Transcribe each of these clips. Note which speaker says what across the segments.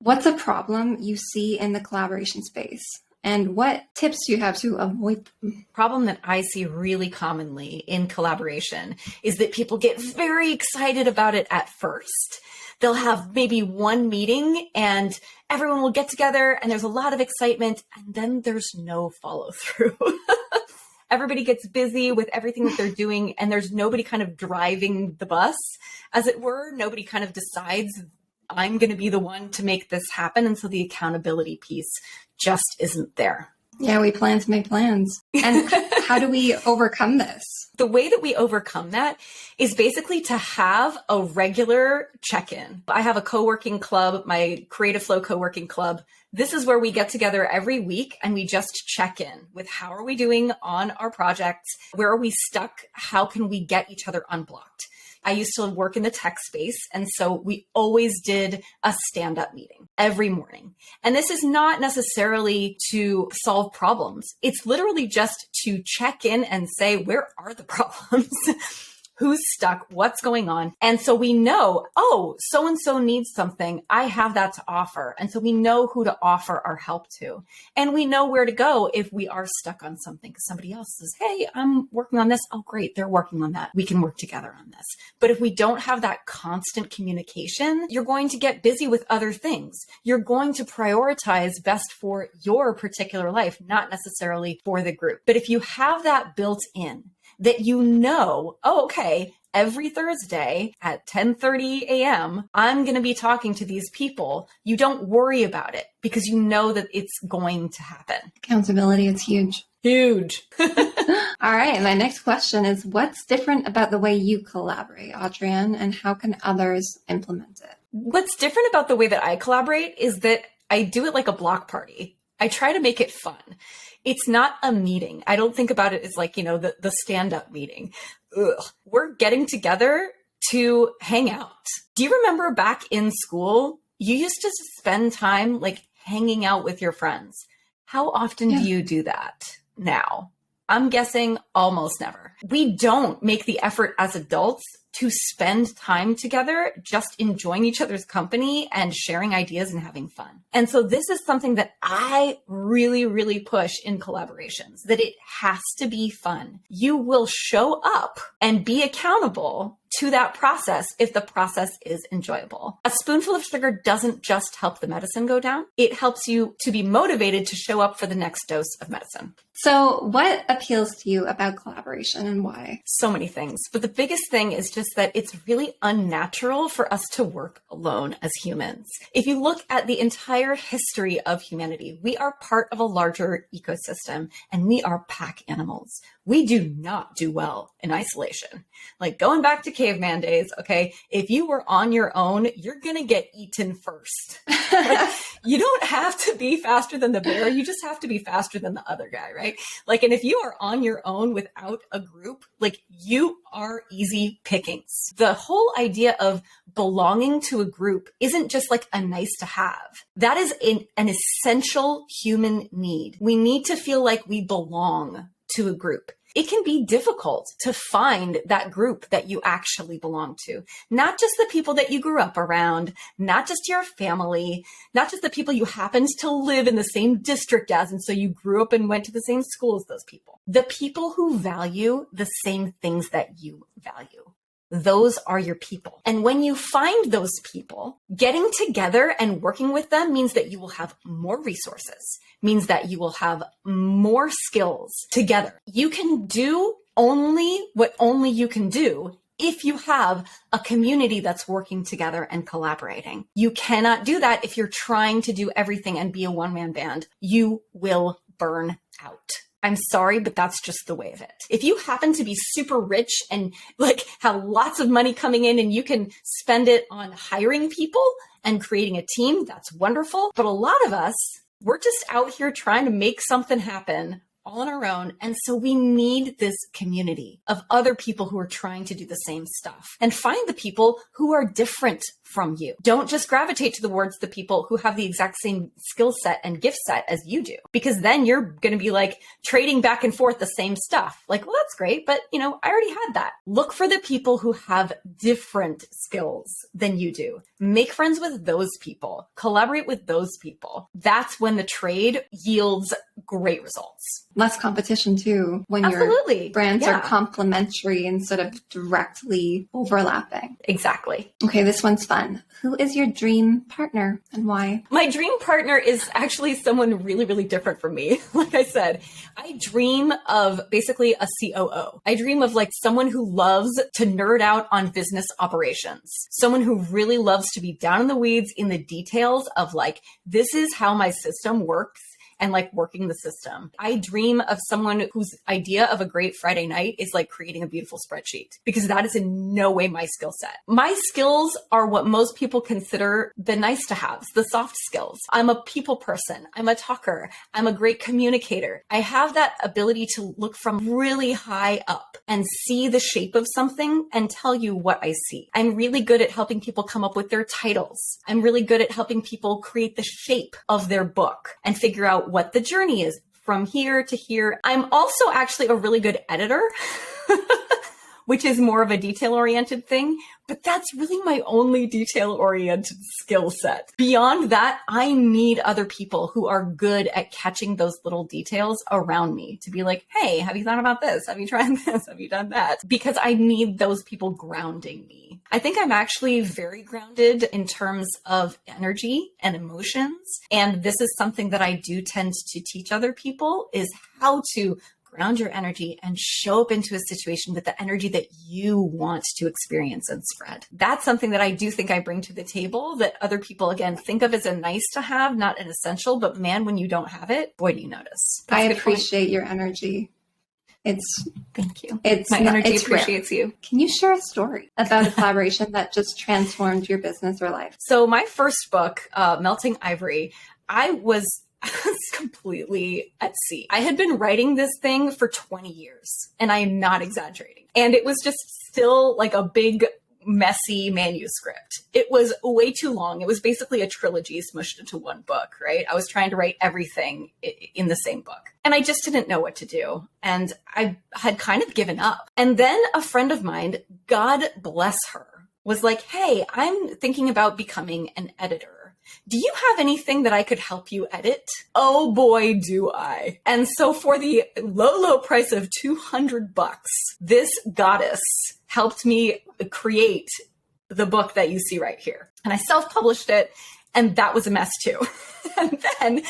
Speaker 1: What's a problem you see in the collaboration space? And what tips do you have to avoid them?
Speaker 2: Problem that I see really commonly in collaboration is that people get very excited about it at first. They'll have maybe one meeting and everyone will get together and there's a lot of excitement and then there's no follow through. Everybody gets busy with everything that they're doing and there's nobody kind of driving the bus, as it were. Nobody kind of decides, I'm going to be the one to make this happen. And so the accountability piece just isn't there.
Speaker 1: Yeah, we plan to make plans. And how do we overcome this?
Speaker 2: The way that we overcome that is basically to have a regular check-in. I have a co-working club, my Creative Flow co-working club. This is where we get together every week and we just check in with how are we doing on our projects? Where are we stuck? How can we get each other unblocked? I used to work in the tech space, and so we always did a stand-up meeting every morning. And this is not necessarily to solve problems. It's literally just to check in and say, where are the problems? Who's stuck? What's going on? And so we know, oh, so-and-so needs something. I have that to offer. And so we know who to offer our help to. And we know where to go if we are stuck on something because somebody else says, hey, I'm working on this. Oh, great. They're working on that. We can work together on this. But if we don't have that constant communication, you're going to get busy with other things. You're going to prioritize best for your particular life, not necessarily for the group. But if you have that built in, that you know, oh, okay, every Thursday at 10:30 a.m., I'm going to be talking to these people. You don't worry about it because you know that it's going to happen.
Speaker 1: Accountability is huge.
Speaker 2: Huge.
Speaker 1: All right. My next question is, what's different about the way you collaborate, Adrienne, and how can others implement it?
Speaker 2: What's different about the way that I collaborate is that I do it like a block party. I try to make it fun. It's not a meeting. I don't think about it as like, the stand-up meeting. Ugh. We're getting together to hang out. Do you remember back in school, you used to spend time like hanging out with your friends? How often do you do that now? I'm guessing almost never. We don't make the effort as adults to spend time together, just enjoying each other's company and sharing ideas and having fun. And so this is something that I really, really push in collaborations, that it has to be fun. You will show up and be accountable to that process if the process is enjoyable. A spoonful of sugar doesn't just help the medicine go down. It helps you to be motivated to show up for the next dose of medicine.
Speaker 1: So what appeals to you about collaboration and why?
Speaker 2: So many things. But the biggest thing is just that it's really unnatural for us to work alone as humans. If you look at the entire history of humanity, we are part of a larger ecosystem and we are pack animals. We do not do well in isolation. Like going back to caveman days, okay, if you were on your own, you're going to get eaten first. Like, you don't have to be faster than the bear. You just have to be faster than the other guy, right? Like, and if you are on your own without a group, like you are easy pickings. The whole idea of belonging to a group isn't just like a nice to have. That is an essential human need. We need to feel like we belong to a group. It can be difficult to find that group that you actually belong to. Not just the people that you grew up around, not just your family, not just the people you happened to live in the same district as, and so you grew up and went to the same school as those people. The people who value the same things that you value. Those are your people. And when you find those people, getting together and working with them means that you will have more resources, means that you will have more skills together. You can do only what only you can do if you have a community that's working together and collaborating. You cannot do that if you're trying to do everything and be a one-man band. You will burn out. I'm sorry, but that's just the way of it. If you happen to be super rich and like have lots of money coming in and you can spend it on hiring people and creating a team, that's wonderful. But a lot of us, we're just out here trying to make something happen all on our own. And so we need this community of other people who are trying to do the same stuff, and find the people who are different from you. Don't just gravitate towards the people who have the exact same skill set and gift set as you do, because then you're going to be like trading back and forth the same stuff. Like, well, that's great, but I already had that. Look for the people who have different skills than you do. Make friends with those people. Collaborate with those people. That's when the trade yields great results.
Speaker 1: Less competition too, when
Speaker 2: Absolutely.
Speaker 1: Your brands are complementary instead of directly overlapping.
Speaker 2: Exactly.
Speaker 1: Okay, this one's fun. Who is your dream partner and why?
Speaker 2: My dream partner is actually someone really, really different from me. Like I said, I dream of basically a COO. I dream of like someone who loves to nerd out on business operations. Someone who really loves to be down in the weeds in the details of like, this is how my system works, and like working the system. I dream of someone whose idea of a great Friday night is like creating a beautiful spreadsheet, because that is in no way my skill set. My skills are what most people consider the nice to haves, the soft skills. I'm a people person. I'm a talker. I'm a great communicator. I have that ability to look from really high up and see the shape of something and tell you what I see. I'm really good at helping people come up with their titles. I'm really good at helping people create the shape of their book and figure out what the journey is from here to here. I'm also actually a really good editor, which is more of a detail-oriented thing, but that's really my only detail-oriented skill set. Beyond that, I need other people who are good at catching those little details around me to be like, hey, have you thought about this? Have you tried this? Have you done that? Because I need those people grounding me. I think I'm actually very grounded in terms of energy and emotions. And this is something that I do tend to teach other people, is how to ground your energy and show up into a situation with the energy that you want to experience and spread. That's something that I do think I bring to the table that other people, again, think of as a nice to have, not an essential, but man, when you don't have it, boy, do you notice.
Speaker 1: I appreciate your energy.
Speaker 2: Thank you.
Speaker 1: My
Speaker 2: energy appreciates you.
Speaker 1: Can you share a story about a collaboration that just transformed your business or life?
Speaker 2: So my first book, Melting Ivory, I was completely at sea. I had been writing this thing for 20 years, and I am not exaggerating. And it was just still like a big, messy manuscript. It was way too long. It was basically a trilogy smushed into one book, right? I was trying to write everything in the same book. And I just didn't know what to do. And I had kind of given up. And then a friend of mine, God bless her, was like, hey, I'm thinking about becoming an editor. Do you have anything that I could help you edit? Oh boy, do I. And so for the low price of $200, this goddess helped me create the book that you see right here. And I self-published it, and that was a mess too. And then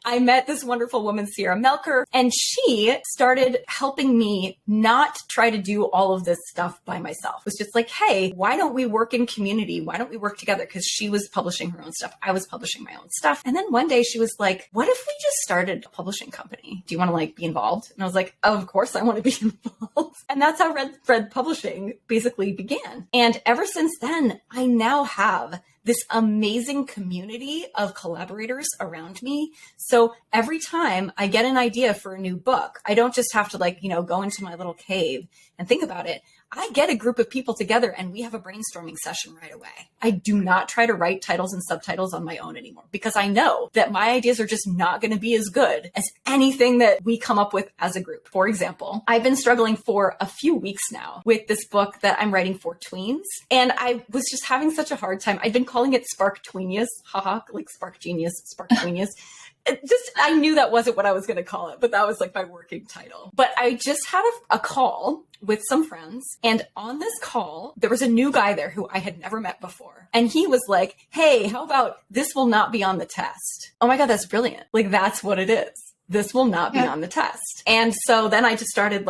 Speaker 2: I met this wonderful woman, Sierra Melker, and she started helping me not try to do all of this stuff by myself. It was just like, hey, why don't we work in community? Why don't we work together? Because she was publishing her own stuff. I was publishing my own stuff. And then one day she was like, what if we just started a publishing company? Do you want to like be involved? And I was like, oh, of course I want to be involved. And that's how Red Publishing basically began. And ever since then, I now have this amazing community of collaborators around me. So every time I get an idea for a new book, I don't just have to go into my little cave and think about it. I get a group of people together and we have a brainstorming session right away. I do not try to write titles and subtitles on my own anymore, because I know that my ideas are just not going to be as good as anything that we come up with as a group. For example, I've been struggling for a few weeks now with this book that I'm writing for tweens. And I was just having such a hard time. I've been calling it Spark Tweenius, haha, like Spark Genius, Spark Tweenius. I knew that wasn't what I was going to call it, but that was like my working title. But I just had a call with some friends. And on this call, there was a new guy there who I had never met before. And he was like, hey, how about this will not be on the test? Oh my God, that's brilliant. Like, that's what it is. This will not be on the test. And so then I just started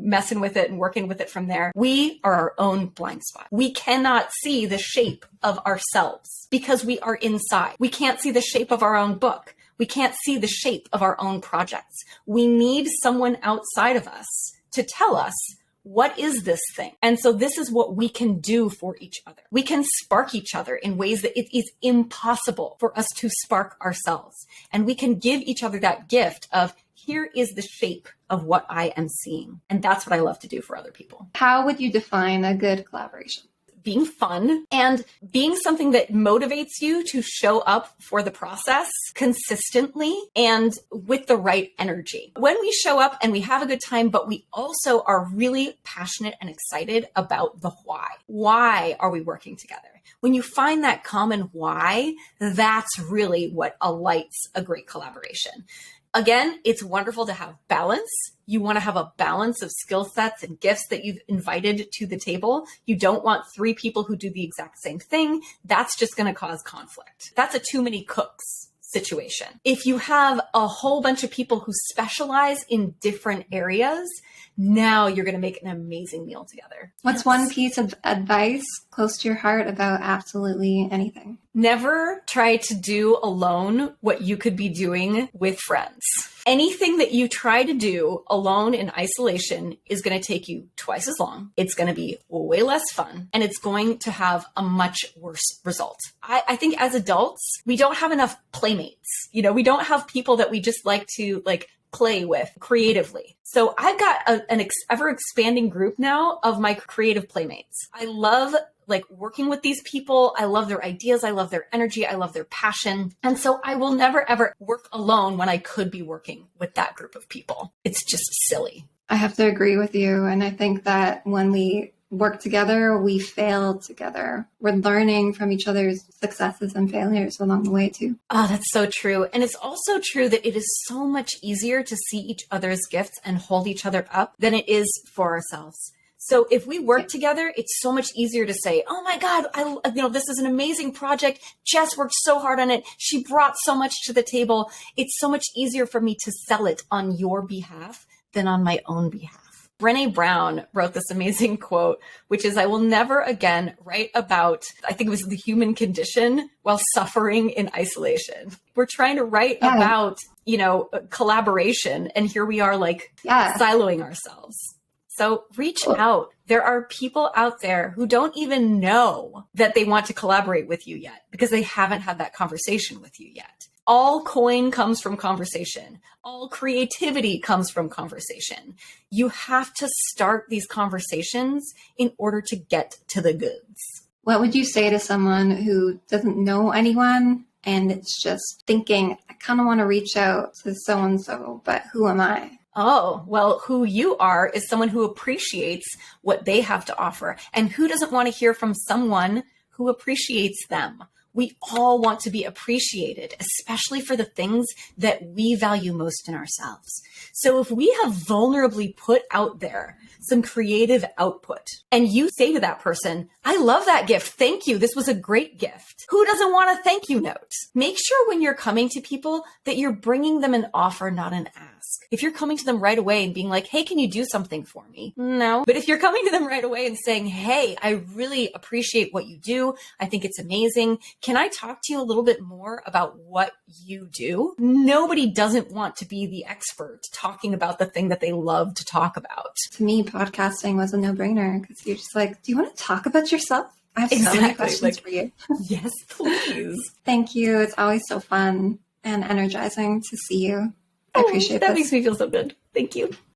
Speaker 2: messing with it and working with it from there. We are our own blind spot. We cannot see the shape of ourselves because we are inside. We can't see the shape of our own book. We can't see the shape of our own projects. We need someone outside of us to tell us what is this thing? And so this is what we can do for each other. We can spark each other in ways that it is impossible for us to spark ourselves. And we can give each other that gift of, here is the shape of what I am seeing. And that's what I love to do for other people.
Speaker 1: How would you define a good collaboration?
Speaker 2: Being fun and being something that motivates you to show up for the process consistently and with the right energy. When we show up and we have a good time, but we also are really passionate and excited about the why. Why are we working together? When you find that common why, that's really what alights a great collaboration. Again, it's wonderful to have balance. You want to have a balance of skill sets and gifts that you've invited to the table. You don't want 3 people who do the exact same thing. That's just going to cause conflict. That's a too many cooks situation. If you have a whole bunch of people who specialize in different areas, now you're going to make an amazing meal together.
Speaker 1: What's one piece of advice close to your heart about absolutely anything?
Speaker 2: Never try to do alone what you could be doing with friends. Anything that you try to do alone in isolation is going to take you twice as long. It's going to be way less fun, and it's going to have a much worse result. I think as adults, we don't have enough playmates. We don't have people that we just like to play with creatively. So I've got an ever expanding group now of my creative playmates. I love working with these people. I love their ideas. I love their energy. I love their passion. And so I will never, ever work alone when I could be working with that group of people. It's just silly.
Speaker 1: I have to agree with you. And I think that when we work together, we fail together. We're learning from each other's successes and failures along the way too.
Speaker 2: Oh, that's so true. And it's also true that it is so much easier to see each other's gifts and hold each other up than it is for ourselves. So if we work together, it's so much easier to say, oh my God, this is an amazing project. Jess worked so hard on it. She brought so much to the table. It's so much easier for me to sell it on your behalf than on my own behalf. Brené Brown wrote this amazing quote, which is, I will never again write about, I think it was the human condition while suffering in isolation. We're trying to write about, collaboration. And here we are siloing ourselves. So reach out. There are people out there who don't even know that they want to collaborate with you yet because they haven't had that conversation with you yet. All coin comes from conversation. All creativity comes from conversation. You have to start these conversations in order to get to the goods.
Speaker 1: What would you say to someone who doesn't know anyone and it's just thinking, I kind of want to reach out to so-and-so, but who am I?
Speaker 2: Oh, well, who you are is someone who appreciates what they have to offer. And who doesn't want to hear from someone who appreciates them? We all want to be appreciated, especially for the things that we value most in ourselves. So if we have vulnerably put out there some creative output and you say to that person, I love that gift. Thank you. This was a great gift. Who doesn't want a thank you note? Make sure when you're coming to people that you're bringing them an offer, not an ask. If you're coming to them right away and being like, hey, can you do something for me? No. But if you're coming to them right away and saying, hey, I really appreciate what you do. I think it's amazing. Can I talk to you a little bit more about what you do? Nobody doesn't want to be the expert talking about the thing that they love to talk about.
Speaker 1: To me, podcasting was a no-brainer because you're just like, do you want to talk about yourself? I have so many questions for you.
Speaker 2: Yes, please.
Speaker 1: Thank you. It's always so fun and energizing to see you. I appreciate
Speaker 2: that
Speaker 1: this.
Speaker 2: Makes me feel so good. Thank you.